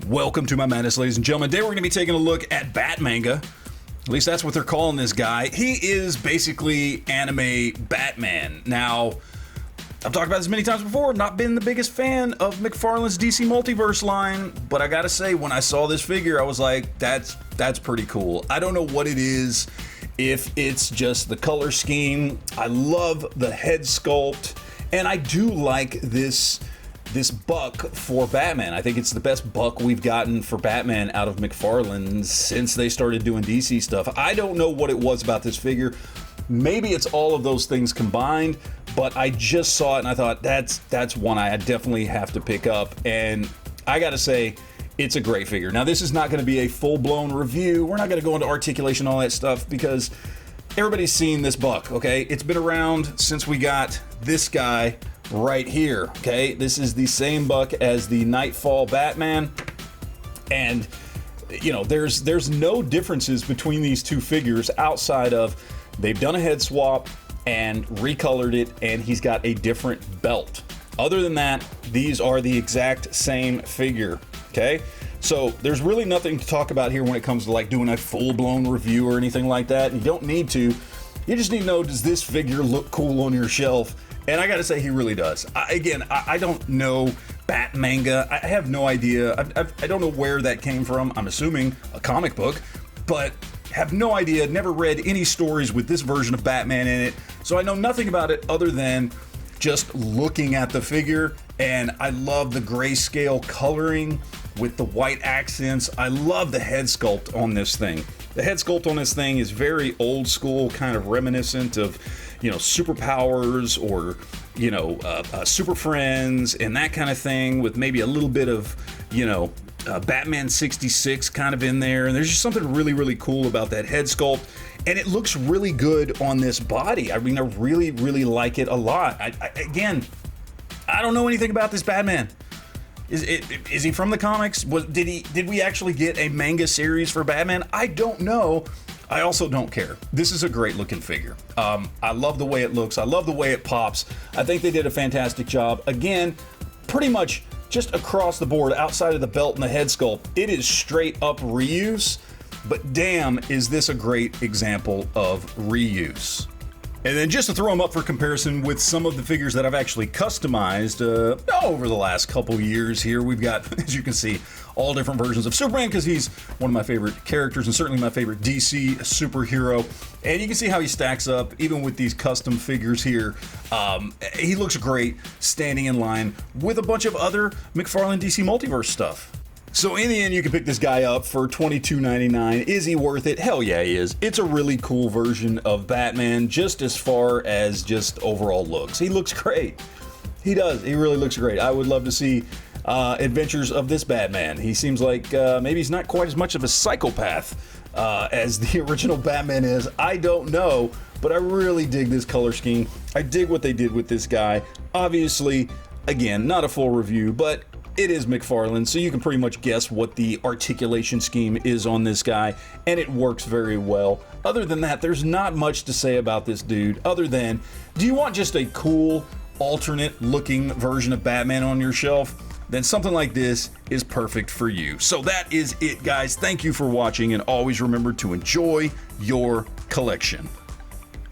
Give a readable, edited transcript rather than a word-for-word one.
Welcome to my madness, ladies and gentlemen. Today we're going to be taking a look at Manga. At least that's what they're calling this guy. He is basically anime Batman. Now, I've talked about this many times before, not been the biggest fan of Mcfarlane's DC Multiverse line, but I gotta say, when I saw this figure, I was like, that's pretty cool. I don't know what it is, if it's just the color scheme. I love the head sculpt, and I do like this buck for Batman. I think it's the best buck we've gotten for Batman out of Mcfarlane since they started doing DC stuff. I don't know what it was about this figure. Maybe it's all of those things combined, but I just saw it and I thought that's one I definitely have to pick up, and I gotta say, it's a great figure. Now, this is not gonna be a full-blown review. We're not gonna go into articulation, all that stuff, because everybody's seen this buck, okay? It's been around since we got this guy right here, okay? This is the same buck as the Nightfall Batman, and you know, there's no differences between these two figures outside of they've done a head swap and recolored it, and he's got a different belt. Other than that, these are the exact same figure, okay? So there's really nothing to talk about here when it comes to like doing a full-blown review or anything like that. You don't need to. You just need to know, does this figure look cool on your shelf? And I gotta say, he really does. I don't know Manga. I have no idea. I don't know where that came from. I'm assuming a comic book, but have no idea. Never read any stories with this version of Batman in it, so I know nothing about it other than just looking at the figure. And I love the grayscale coloring with the white accents. I love the head sculpt on this thing. The head sculpt on this thing is very old school, kind of reminiscent of, you know, Superpowers or, you know, Super Friends and that kind of thing, with maybe a little bit of, you know, Batman 66 kind of in there. And there's just something really, really cool about that head sculpt. And it looks really good on this body. I mean, I really, really like it a lot. Again, I don't know anything about this Batman. Is he from the comics? Did we actually get a manga series for Batman? I don't know. I also don't care. This is a great looking figure. I love the way it looks. I love the way it pops. I think they did a fantastic job. Again, pretty much just across the board, outside of the belt and the head sculpt, it is straight up reuse. But damn, is this a great example of reuse. And then just to throw them up for comparison with some of the figures that I've actually customized over the last couple years here, we've got, as you can see, all different versions of Superman, because he's one of my favorite characters and certainly my favorite DC superhero. And you can see how he stacks up even with these custom figures here. He looks great standing in line with a bunch of other Mcfarlane DC Multiverse stuff. So in the end, you can pick this guy up for $22.99. Is he worth it? Hell yeah, he is. It's a really cool version of Batman, just as far as just overall looks. He looks great. He does. He really looks great. I would love to see adventures of this Batman. He seems like maybe he's not quite as much of a psychopath as the original Batman is. I don't know, but I really dig this color scheme. I dig what they did with this guy. Obviously, again, not a full review, but it is Mcfarlane, so you can pretty much guess what the articulation scheme is on this guy, and it works very well. Other than that, there's not much to say about this dude, other than, do you want just a cool, alternate looking version of Batman on your shelf? Then something like this is perfect for you. So that is it, guys. Thank you for watching, and always remember to enjoy your collection.